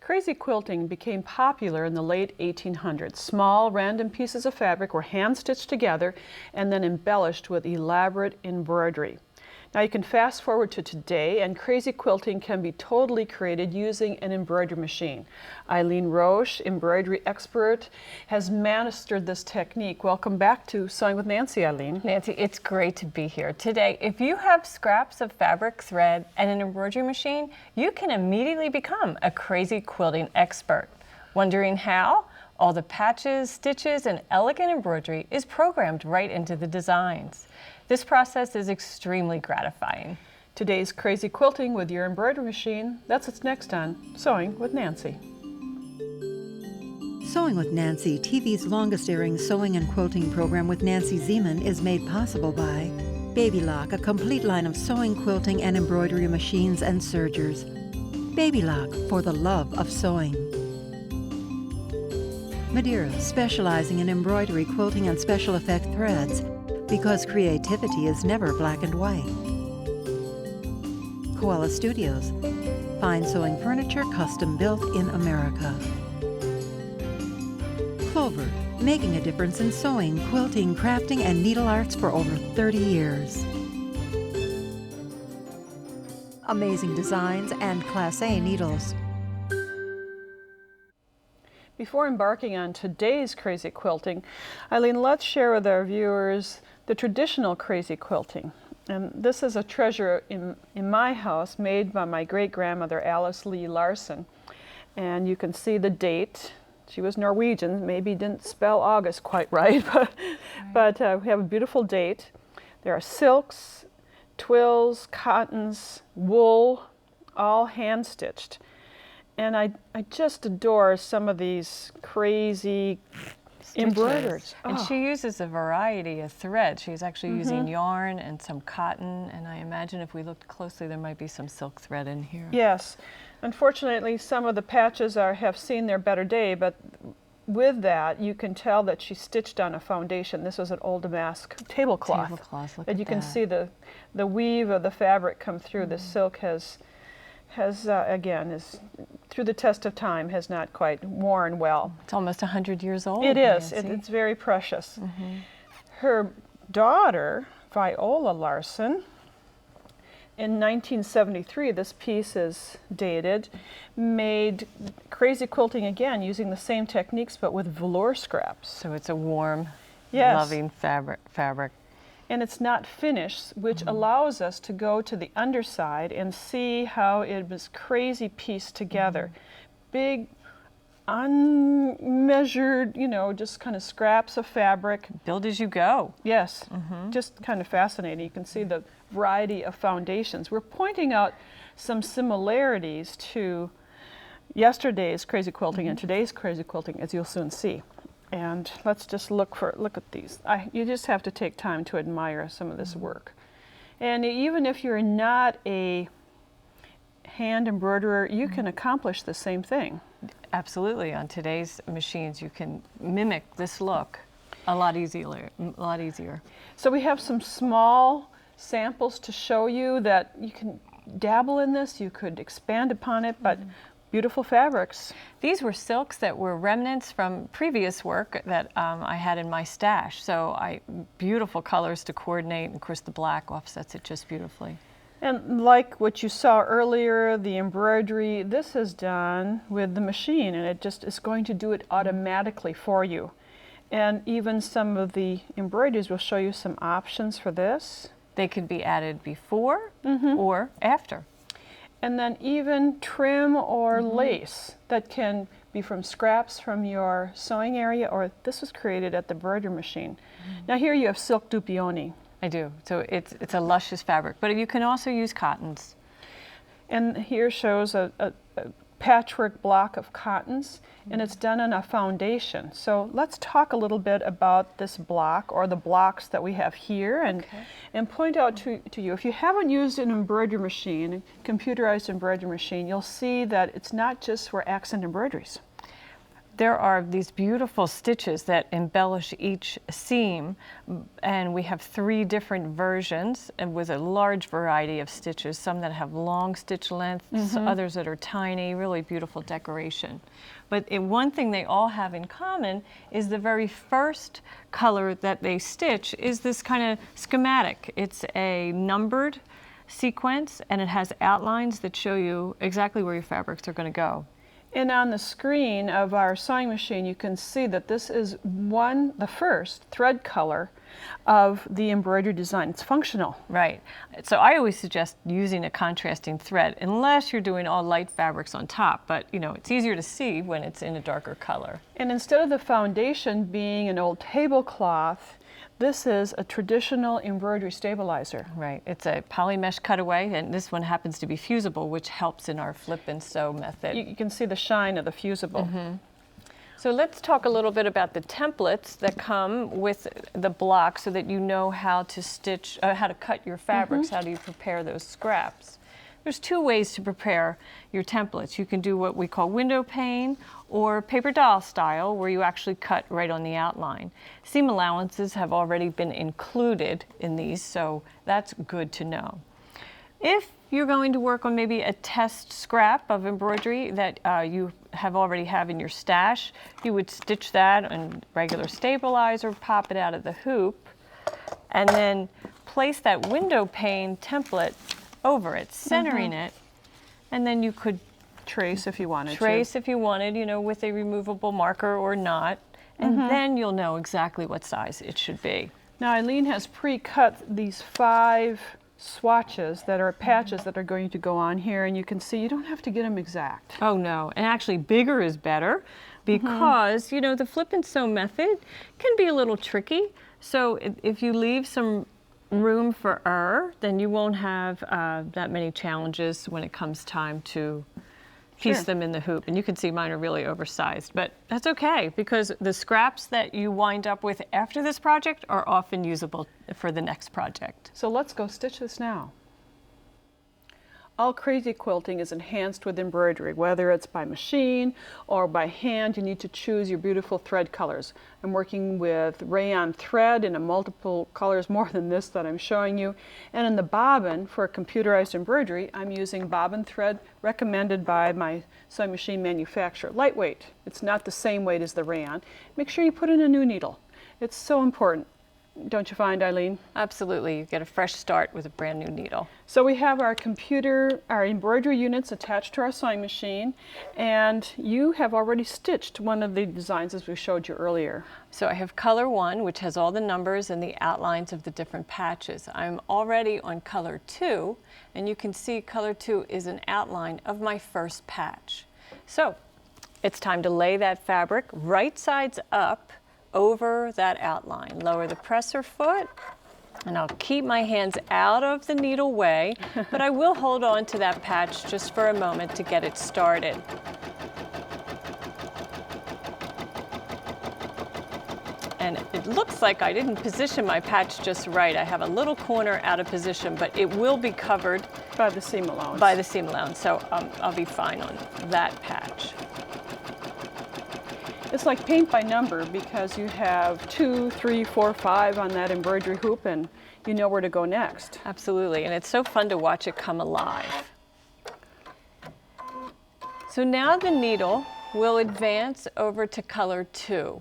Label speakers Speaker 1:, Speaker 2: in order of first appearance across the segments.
Speaker 1: Crazy quilting became popular in the late 1800s. Small, random pieces of fabric were hand-stitched together and then embellished with elaborate embroidery. Now you can fast forward to today, and crazy quilting can be totally created using an embroidery machine. Eileen Roche, embroidery expert, has mastered this technique. Welcome back to Sewing with Nancy, Eileen.
Speaker 2: Nancy, it's great to be here today. If you have scraps of fabric, thread, and an embroidery machine, you can immediately become a crazy quilting expert. Wondering how? All the patches, stitches, and elegant embroidery is programmed right into the designs. This process is extremely gratifying.
Speaker 1: Today's crazy quilting with your embroidery machine, that's what's next on Sewing with Nancy.
Speaker 3: Sewing with Nancy, TV's longest-airing sewing and quilting program with Nancy Zieman, is made possible by Baby Lock, a complete line of sewing, quilting, and embroidery machines and sergers. Baby Lock, for the love of sewing. Madeira, specializing in embroidery, quilting, and special effect threads, because creativity is never black and white. Koala Studios, fine sewing furniture custom built in America. Clover, making a difference in sewing, quilting, crafting, and needle arts for over 30 years. Amazing designs and Class A needles.
Speaker 1: Before embarking on today's crazy quilting, Eileen, let's share with our viewers the traditional crazy quilting. And this is a treasure in my house made by my great-grandmother Alice Lee Larson. And you can see the date. She was Norwegian, maybe didn't spell August quite right, but we have a beautiful date. There are silks, twills, cottons, wool, all hand-stitched. And I just adore some of these crazy embroideries.
Speaker 2: And she uses a variety of threads. She's actually using yarn and some cotton, and I imagine if we looked closely there might be some silk thread in here.
Speaker 1: Yes. Unfortunately, some of the patches have seen their better day, but with that you can tell that she stitched on a foundation. This was an old damask tablecloth.
Speaker 2: Look
Speaker 1: and you can see the weave of the fabric come through. The silk has again, is through the test of time, has not quite worn well.
Speaker 2: It's almost 100 years old.
Speaker 1: It is. It's very precious. Her daughter, Viola Larson, in 1973, this piece is dated, made crazy quilting again using the same techniques but with velour scraps.
Speaker 2: So it's a warm, loving fabric.
Speaker 1: And it's not finished, which allows us to go to the underside and see how it was crazy pieced together. Big, unmeasured, just kind of scraps of fabric.
Speaker 2: Build as you go.
Speaker 1: Yes, just kind of fascinating. You can see the variety of foundations. We're pointing out some similarities to yesterday's crazy quilting and today's crazy quilting, as you'll soon see. And let's just look at these. You just have to take time to admire some of this work. And even if you're not a hand embroiderer, you can accomplish the same thing.
Speaker 2: Absolutely. On today's machines, you can mimic this look a lot easier.
Speaker 1: So we have some small samples to show you that you can dabble in this. You could expand upon it, but beautiful fabrics.
Speaker 2: These were silks that were remnants from previous work that I had in my stash. So beautiful colors to coordinate, and of course the black offsets it just beautifully.
Speaker 1: And like what you saw earlier, the embroidery, this is done with the machine, and it just is going to do it automatically for you. And even some of the embroideries will show you some options for this.
Speaker 2: They could be added before or after.
Speaker 1: And then even trim or lace that can be from scraps from your sewing area, or this was created at the embroidery machine. Now here you have silk dupioni.
Speaker 2: I do. So it's a luscious fabric, but you can also use cottons.
Speaker 1: And here shows a patchwork block of cottons, and it's done on a foundation. So let's talk a little bit about this block, or the blocks that we have here, and point out to you, if you haven't used an embroidery machine, a computerized embroidery machine, you'll see that it's not just for accent embroideries.
Speaker 2: there are these beautiful stitches that embellish each seam, and we have 3 different versions and with a large variety of stitches, some that have long stitch lengths, others that are tiny, really beautiful decoration. But one thing they all have in common is the very first color that they stitch is this kind of schematic. It's a numbered sequence, and it has outlines that show you exactly where your fabrics are going to go.
Speaker 1: And on the screen of our sewing machine, you can see that this is the first thread color of the embroidery design. It's functional.
Speaker 2: Right. So I always suggest using a contrasting thread, unless you're doing all light fabrics on top. But, you know, it's easier to see when it's in a darker color.
Speaker 1: And instead of the foundation being an old tablecloth, this is a traditional embroidery stabilizer.
Speaker 2: Right. It's a poly mesh cutaway, and this one happens to be fusible, which helps in our flip and sew method.
Speaker 1: You can see the shine of the fusible.
Speaker 2: So let's talk a little bit about the templates that come with the block so that you know how to stitch, how to cut your fabrics, how do you prepare those scraps. There's 2 ways to prepare your templates. You can do what we call window pane or paper doll style, where you actually cut right on the outline. Seam allowances have already been included in these, so that's good to know. If you're going to work on maybe a test scrap of embroidery that you already have in your stash, you would stitch that on regular stabilizer, pop it out of the hoop, and then place that window pane template over it, centering it, and then you could
Speaker 1: Trace if you wanted
Speaker 2: trace if you wanted, you know, with a removable marker or not, and then you'll know exactly what size it should be.
Speaker 1: Now Eileen has pre-cut these 5 swatches that are patches that are going to go on here, and you can see you don't have to get them exact.
Speaker 2: Oh no, and actually bigger is better because, you know, the flip and sew method can be a little tricky. So if you leave some room for error, then you won't have that many challenges when it comes time to piece them in the hoop. And you can see mine are really oversized, but that's okay because the scraps that you wind up with after this project are often usable for the next project.
Speaker 1: So let's go stitch this now. All crazy quilting is enhanced with embroidery, whether it's by machine or by hand. You need to choose your beautiful thread colors. I'm working with rayon thread in a multiple colors, more than this that I'm showing you. And in the bobbin for computerized embroidery, I'm using bobbin thread recommended by my sewing machine manufacturer. Lightweight. It's not the same weight as the rayon. Make sure you put in a new needle. It's so important. Don't you find, Eileen?
Speaker 2: Absolutely. You get a fresh start with a brand new needle.
Speaker 1: So we have our embroidery units attached to our sewing machine, and you have already stitched one of the designs as we showed you earlier.
Speaker 2: So I have color 1, which has all the numbers and the outlines of the different patches. I'm already on color 2, and you can see color 2 is an outline of my first patch. So it's time to lay that fabric right sides up over that outline. Lower the presser foot, and I'll keep my hands out of the needle way, but I will hold on to that patch just for a moment to get it started. And it looks like I didn't position my patch just right. I have a little corner out of position, but it will be covered
Speaker 1: by the seam allowance.
Speaker 2: By the seam allowance, so I'll be fine on that patch.
Speaker 1: It's like paint by number because you have 2, 3, 4, 5 on that embroidery hoop, and you know where to go next.
Speaker 2: Absolutely, and it's so fun to watch it come alive. So now the needle will advance over to color 2.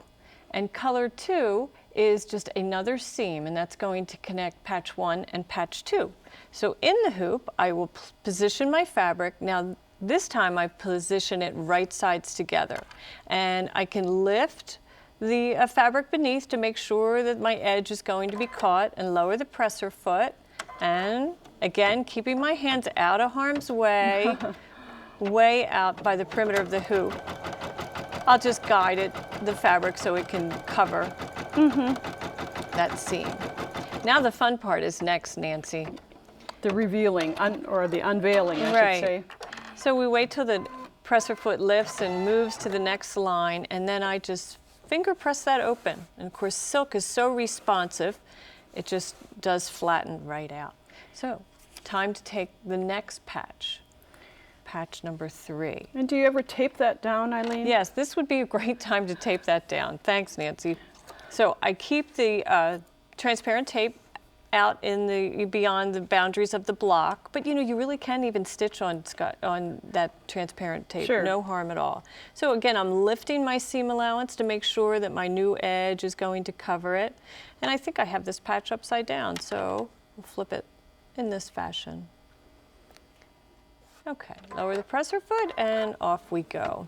Speaker 2: And color 2 is just another seam, and that's going to connect patch 1 and patch 2. So in the hoop, I will position my fabric. Now this time I position it right sides together, and I can lift the fabric beneath to make sure that my edge is going to be caught, and lower the presser foot, and again keeping my hands out of harm's way, way out by the perimeter of the hoop. I'll just guide the fabric so it can cover that seam. Now the fun part is next, Nancy.
Speaker 1: The revealing, or the unveiling, I should say.
Speaker 2: So we wait till the presser foot lifts and moves to the next line, and then I just finger press that open. And of course silk is so responsive, it just does flatten right out. So time to take the next patch. patch number 3.
Speaker 1: And do you ever tape that down, Eileen?
Speaker 2: Yes, this would be a great time to tape that down. Thanks, Nancy. So I keep the transparent tape out in the beyond the boundaries of the block, but you know, you really can even stitch on that transparent tape.
Speaker 1: Sure.
Speaker 2: No harm at all. So again, I'm lifting my seam allowance to make sure that my new edge is going to cover it. And I think I have this patch upside down, so we'll flip it in this fashion. Okay, lower the presser foot and off we go.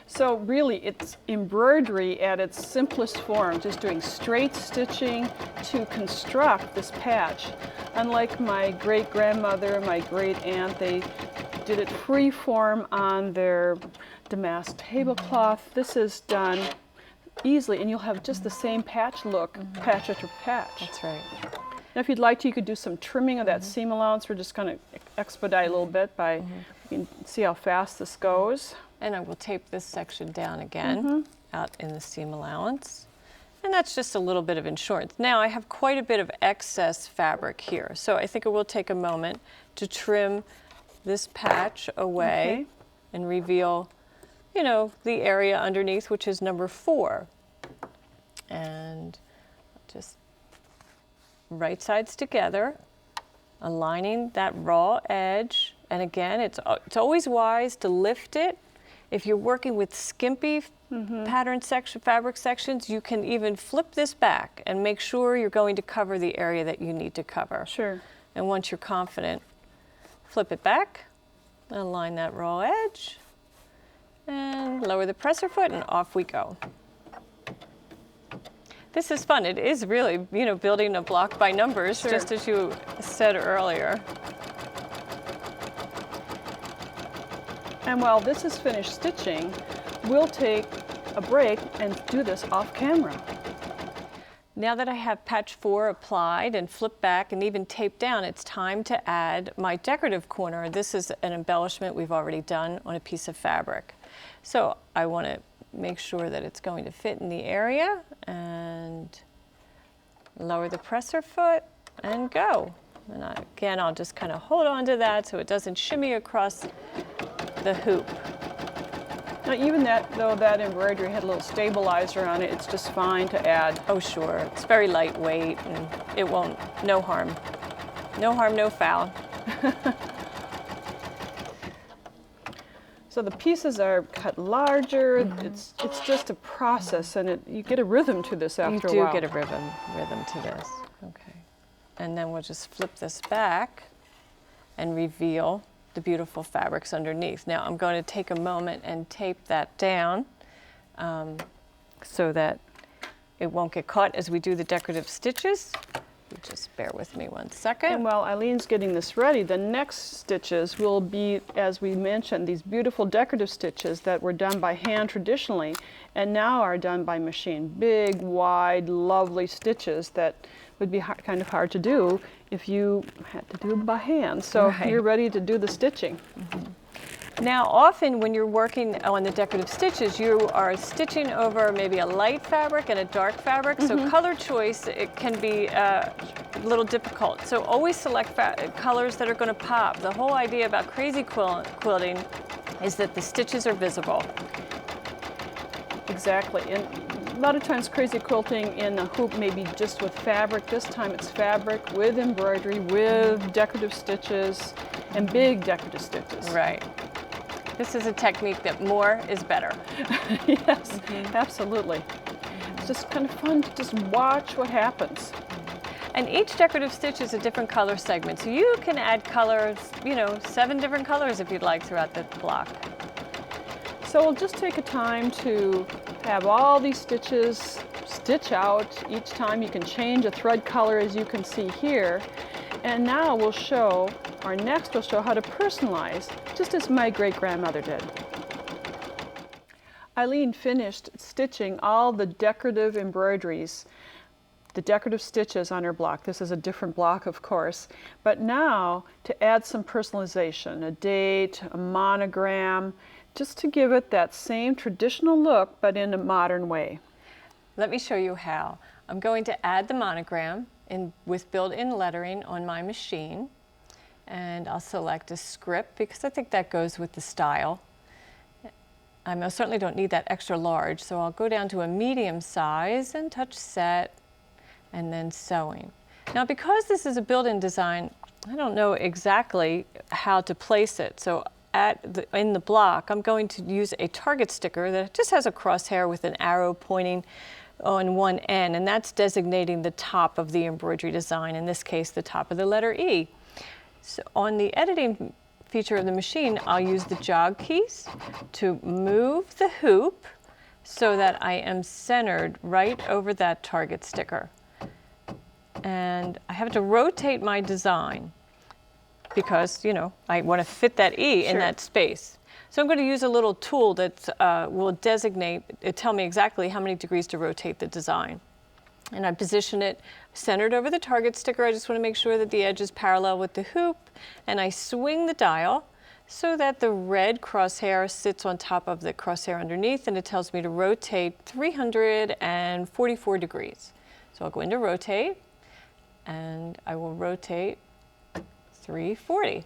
Speaker 1: So really, it's embroidery at its simplest form, just doing straight stitching to construct this patch. Unlike my great-grandmother, my great-aunt, they did it free-form on their damask tablecloth. This is done easily, and you'll have just the same patch look, patch after patch.
Speaker 2: That's right.
Speaker 1: Now, if you'd like to, you could do some trimming of that seam allowance. We're just going to expedite a little bit by, you can see how fast this goes.
Speaker 2: And I will tape this section down again, out in the seam allowance. And that's just a little bit of insurance. Now I have quite a bit of excess fabric here, so I think it will take a moment to trim this patch away and reveal, you know, the area underneath, which is number 4. And just right sides together, aligning that raw edge. And again, it's always wise to lift it. If you're working with skimpy pattern fabric sections, you can even flip this back and make sure you're going to cover the area that you need to cover.
Speaker 1: Sure.
Speaker 2: And once you're confident, flip it back, align that raw edge, and lower the presser foot, and off we go. This is fun. It is really, you know, building a block by numbers, just as you said earlier.
Speaker 1: And while this is finished stitching, we'll take a break and do this off camera.
Speaker 2: Now that I have patch 4 applied and flipped back and even taped down, it's time to add my decorative corner. This is an embellishment we've already done on a piece of fabric. So I want to make sure that it's going to fit in the area, and lower the presser foot and go. And again, I'll just kind of hold on to that so it doesn't shimmy across the hoop.
Speaker 1: Now, even though that embroidery had a little stabilizer on it, it's just fine to add.
Speaker 2: Oh, sure. It's very lightweight, and it won't, no harm. No harm, no foul.
Speaker 1: So the pieces are cut larger. It's just a process, and you get a rhythm to this after a while.
Speaker 2: You do get a rhythm to this. Okay. And then we'll just flip this back and reveal the beautiful fabrics underneath. Now I'm going to take a moment and tape that down so that it won't get caught as we do the decorative stitches. Just bear with me one second.
Speaker 1: And while Eileen's getting this ready, the next stitches will be, as we mentioned, these beautiful decorative stitches that were done by hand traditionally and now are done by machine. Big, wide, lovely stitches that would be kind of hard to do if you had to do them by hand. So you're ready to do the stitching.
Speaker 2: Now, often when you're working on the decorative stitches, you are stitching over maybe a light fabric and a dark fabric, so color choice, it can be a little difficult. So always select colors that are going to pop. The whole idea about crazy quilting is that the stitches are visible.
Speaker 1: Exactly. And a lot of times crazy quilting in a hoop may be just with fabric. This time it's fabric with embroidery, with decorative stitches, and big decorative stitches.
Speaker 2: Right. This is a technique that more is better.
Speaker 1: Yes, absolutely. It's just kind of fun to just watch what happens.
Speaker 2: And each decorative stitch is a different color segment, so you can add colors, you know, 7 different colors if you'd like throughout the block.
Speaker 1: So we'll just take a time to have all these stitches stitch out. Each time you can change a thread color, as you can see here. And now we'll show, or next we'll show how to personalize, just as my great-grandmother did. Eileen finished stitching all the decorative embroideries, the decorative stitches on her block. This is a different block, of course. But now, to add some personalization, a date, a monogram, just to give it that same traditional look, but in a modern way.
Speaker 2: Let me show you how. I'm going to add the monogram with built-in lettering on my machine. And I'll select a script because I think that goes with the style. I most certainly don't need that extra large, so I'll go down to a medium size and touch set and then sewing. Now, because this is a built-in design, I don't know exactly how to place it. So in the block, I'm going to use a target sticker that just has a crosshair with an arrow pointing on one end, and that's designating the top of the embroidery design, in this case, the top of the letter E. So on the editing feature of the machine, I'll use the jog keys to move the hoop so that I am centered right over that target sticker. And I have to rotate my design because, I want to fit that E in that space. So I'm going to use a little tool that will tell me exactly how many degrees to rotate the design. And I position it centered over the target sticker. I just want to make sure that the edge is parallel with the hoop. And I swing the dial so that the red crosshair sits on top of the crosshair underneath, and it tells me to rotate 344 degrees. So I'll go into rotate, and I will rotate 340.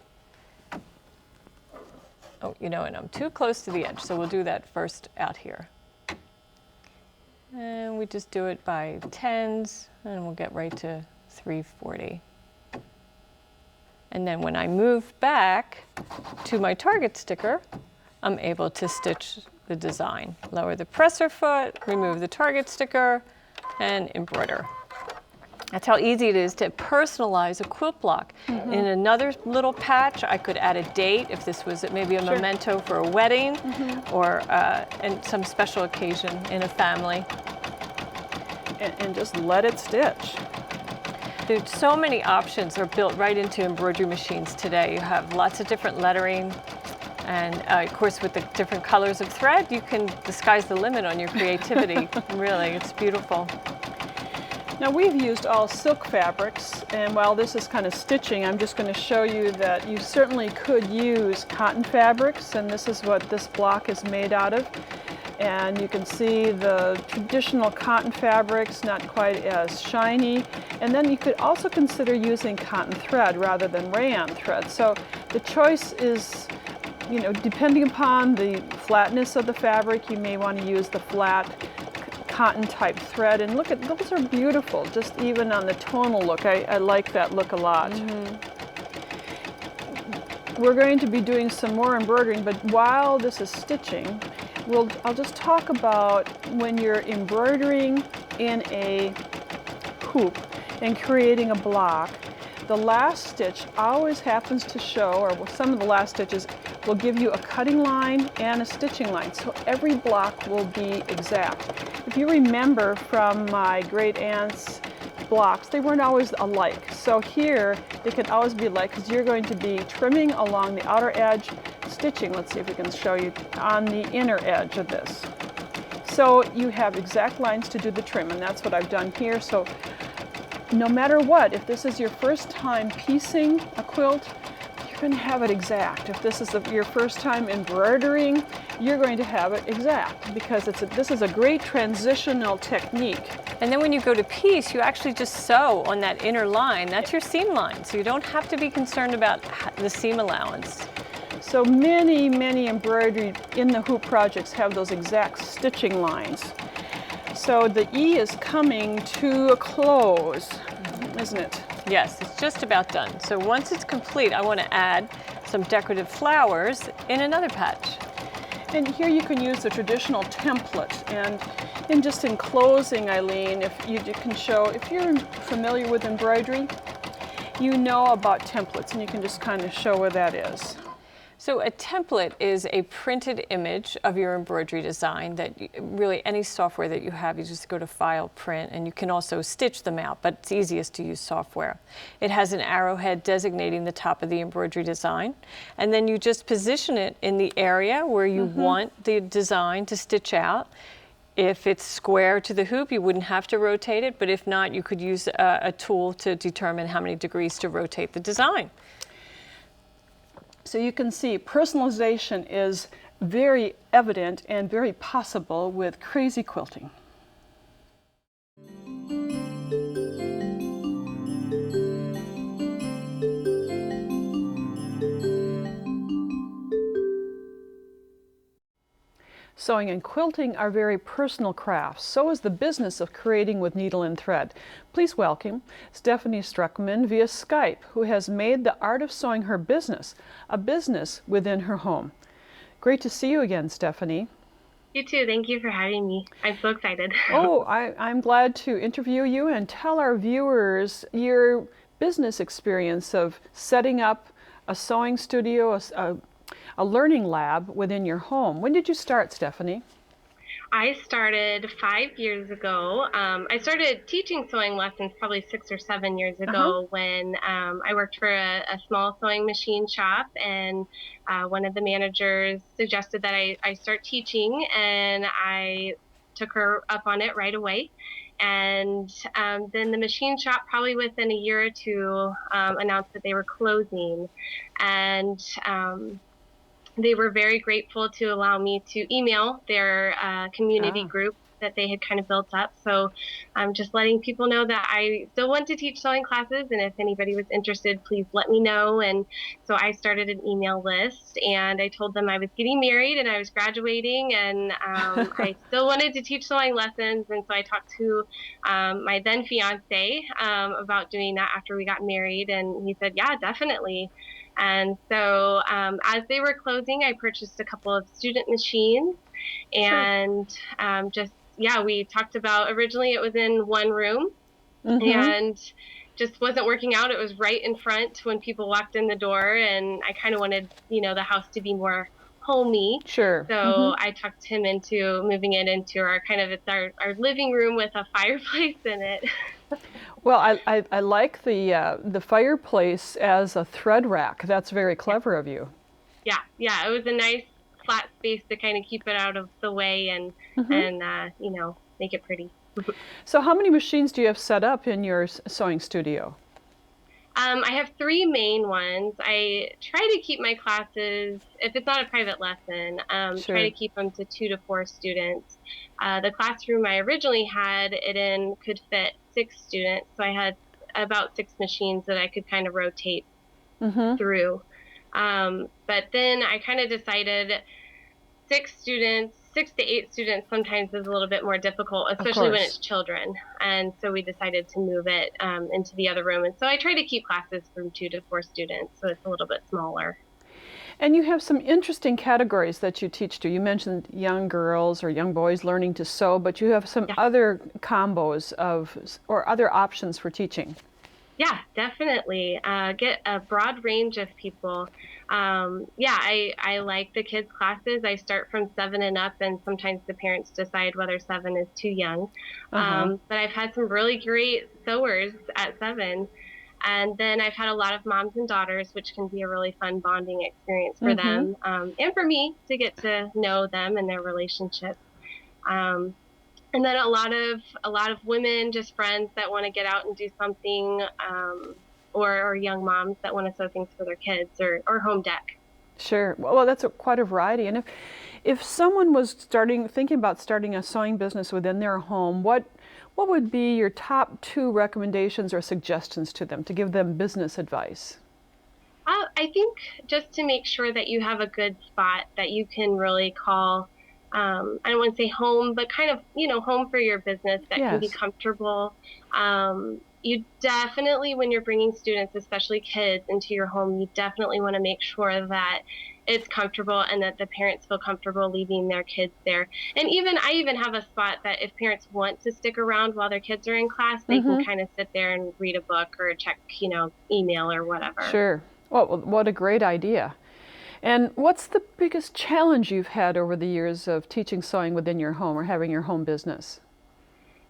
Speaker 2: Oh, and I'm too close to the edge, so we'll do that first out here. And we just do it by tens, and we'll get right to 340. And then when I move back to my target sticker, I'm able to stitch the design. Lower the presser foot, remove the target sticker, and embroider. That's how easy it is to personalize a quilt block. In another little patch, I could add a date if this was maybe a memento for a wedding or and some special occasion in a family.
Speaker 1: And just let it stitch.
Speaker 2: There's so many options are built right into embroidery machines today. You have lots of different lettering, and of course with the different colors of thread, you can the sky's the limit on your creativity. Really, it's beautiful.
Speaker 1: Now we've used all silk fabrics, and while this is kind of stitching, I'm just going to show you that you certainly could use cotton fabrics, and this is what this block is made out of. And you can see the traditional cotton fabrics, not quite as shiny. And then you could also consider using cotton thread rather than rayon thread. So the choice is, depending upon the flatness of the fabric, you may want to use the flat cotton type thread. And look at, those are beautiful, just even on the tonal look. I like that look a lot. We're going to be doing some more embroidering, but while this is stitching, I'll just talk about when you're embroidering in a hoop and creating a block, the last stitch always happens to show, or some of the last stitches will give you a cutting line and a stitching line, so every block will be exact. If you remember from my great aunt's blocks, they weren't always alike. So here, they can always be alike because you're going to be trimming along the outer edge, stitching, let's see if we can show you, on the inner edge of this. So you have exact lines to do the trim, and that's what I've done here. So no matter what, if this is your first time piecing a quilt, you're going to have it exact. If this is your first time embroidering, you're going to have it exact because this is a great transitional technique.
Speaker 2: And then when you go to piece, you actually just sew on that inner line. That's your seam line, so you don't have to be concerned about the seam allowance.
Speaker 1: So many, many embroidery in the hoop projects have those exact stitching lines. So the E is coming to a close, isn't it?
Speaker 2: Yes, it's just about done. So once it's complete, I want to add some decorative flowers in another patch.
Speaker 1: And here you can use the traditional template. And just in closing, Eileen, if you can show, if you're familiar with embroidery, you know about templates, and you can just kind of show where that is.
Speaker 2: So a template is a printed image of your embroidery design that really any software that you have, you just go to File, Print, and you can also stitch them out, but it's easiest to use software. It has an arrowhead designating the top of the embroidery design, and then you just position it in the area where you want the design to stitch out. If it's square to the hoop, you wouldn't have to rotate it, but if not, you could use a tool to determine how many degrees to rotate the design.
Speaker 1: So you can see personalization is very evident and very possible with crazy quilting. Sewing and quilting are very personal crafts. So is the business of creating with needle and thread. Please welcome Stephanie Struckman via Skype, who has made the art of sewing her business, a business within her home. Great to see you again, Stephanie.
Speaker 4: You too. Thank you for having me. I'm so excited.
Speaker 1: I'm glad to interview you and tell our viewers your business experience of setting up a sewing studio, a learning lab within your home. When did you start, Stephanie?
Speaker 4: I started 5 years ago. I started teaching sewing lessons probably 6 or 7 years ago when I worked for a small sewing machine shop, and one of the managers suggested that I start teaching, and I took her up on it right away. And then the machine shop, probably within a year or two, announced that they were closing. And they were very grateful to allow me to email their community group that they had kind of built up. So I'm just letting people know that I still want to teach sewing classes, and if anybody was interested, please let me know. And so I started an email list, and I told them I was getting married and I was graduating, and I still wanted to teach sewing lessons. And so I talked to my then fiance about doing that after we got married, and he said, yeah, definitely. And so as they were closing, I purchased a couple of student machines, and we talked about, originally it was in one room and just wasn't working out. It was right in front when people walked in the door, and I kind of wanted, the house to be more homey.
Speaker 1: Sure.
Speaker 4: So I talked him into moving it into it's our living room with a fireplace in it.
Speaker 1: Well, I like the fireplace as a thread rack. That's very clever of you.
Speaker 4: Yeah, it was a nice flat space to kind of keep it out of the way and make it pretty.
Speaker 1: So how many machines do you have set up in your sewing studio?
Speaker 4: I have 3 main ones. I try to keep my classes, if it's not a private lesson, try to keep them to 2 to 4 students. The classroom I originally had it in could fit 6 students, so I had about 6 machines that I could kind of rotate through. But then I kind of decided 6 to 8 students sometimes is a little bit more difficult, especially when it's children. And so we decided to move it into the other room. And so I try to keep classes from 2 to 4 students, so it's a little bit smaller.
Speaker 1: And you have some interesting categories that you teach to. You mentioned young girls or young boys learning to sew, but you have some other combos or other options for teaching.
Speaker 4: Yeah, definitely. Get a broad range of people. I like the kids' classes. I start from 7 and up, and sometimes the parents decide whether 7 is too young. But I've had some really great sewers at 7. And then I've had a lot of moms and daughters, which can be a really fun bonding experience for them and for me to get to know them and their relationships. And then a lot of women, just friends that want to get out and do something, or young moms that want to sew things for their kids or home deck.
Speaker 1: Sure. Well, that's quite a variety. And if someone was thinking about starting a sewing business within their home, what would be your top 2 recommendations or suggestions to them to give them business advice?
Speaker 4: I think just to make sure that you have a good spot that you can really call, I don't want to say home, but kind of, home for your business that can be comfortable. You definitely, when you're bringing students, especially kids, into your home, you definitely want to make sure that it's comfortable and that the parents feel comfortable leaving their kids there. And I even have a spot that if parents want to stick around while their kids are in class, they can kind of sit there and read a book or check, email or whatever.
Speaker 1: Sure. Well, what a great idea. And what's the biggest challenge you've had over the years of teaching sewing within your home or having your home business?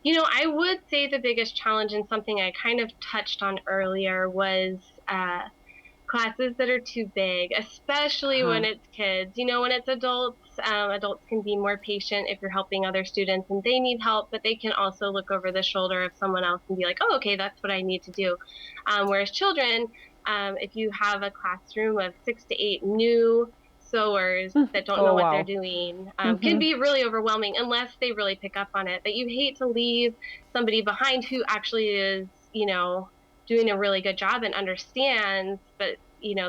Speaker 4: I would say the biggest challenge, and something I kind of touched on earlier, was classes that are too big, especially when it's kids. When it's adults, adults can be more patient if you're helping other students and they need help, but they can also look over the shoulder of someone else and be like, oh, okay, that's what I need to do. Whereas children, if you have a classroom of 6 to 8 new sewers that don't know what they're doing, can be really overwhelming unless they really pick up on it. But you hate to leave somebody behind who actually is, doing a really good job and understands, but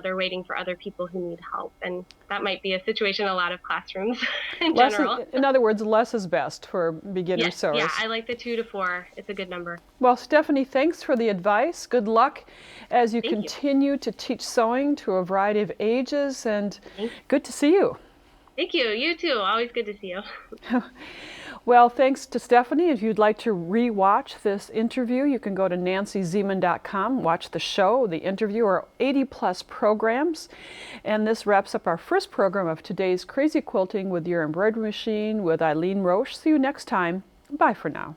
Speaker 4: they're waiting for other people who need help. And that might be a situation in a lot of classrooms in
Speaker 1: Less
Speaker 4: general.
Speaker 1: in other words, less is best for beginner
Speaker 4: Yes,
Speaker 1: sewers.
Speaker 4: yeah, I like the 2 to 4. It's a good number.
Speaker 1: Well, Stephanie, thanks for the advice. Good luck as you
Speaker 4: Thank you.
Speaker 1: continue to teach sewing to a variety of ages, and good to see you.
Speaker 4: Thank you. You too. Always good to see you.
Speaker 1: Well, thanks to Stephanie. If you'd like to re-watch this interview, you can go to nancyzieman.com, watch the show, the interview, or 80-plus programs. And this wraps up our first program of today's Crazy Quilting with Your Embroidery Machine with Eileen Roche. See you next time. Bye for now.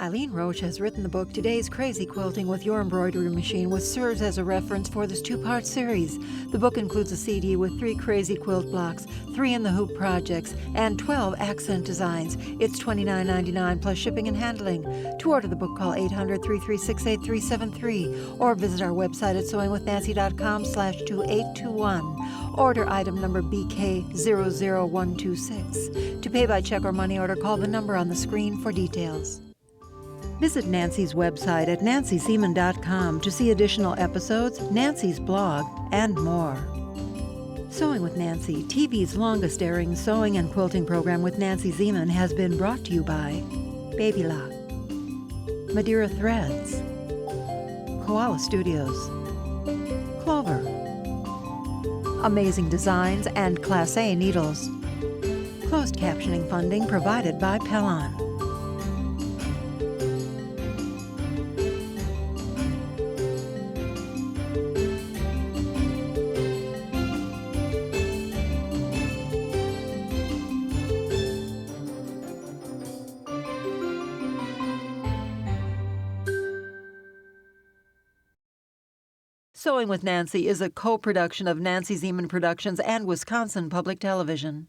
Speaker 3: Eileen Roche has written the book Today's Crazy Quilting with Your Embroidery Machine, which serves as a reference for this two-part series. The book includes a CD with 3 crazy quilt blocks, 3 in the hoop projects, and 12 accent designs. It's $29.99 plus shipping and handling. To order the book, call 800-336-8373 or visit our website at sewingwithnancy.com/2821. Order item number BK00126. To pay by check or money order, call the number on the screen for details. Visit Nancy's website at nancyzieman.com to see additional episodes, Nancy's blog, and more. Sewing with Nancy, TV's longest-airing sewing and quilting program with Nancy Zieman, has been brought to you by Baby Lock, Madeira Threads, Koala Studios, Clover, Amazing Designs, and Class A Needles. Closed captioning funding provided by Pellon. Sewing with Nancy is a co-production of Nancy Zieman Productions and Wisconsin Public Television.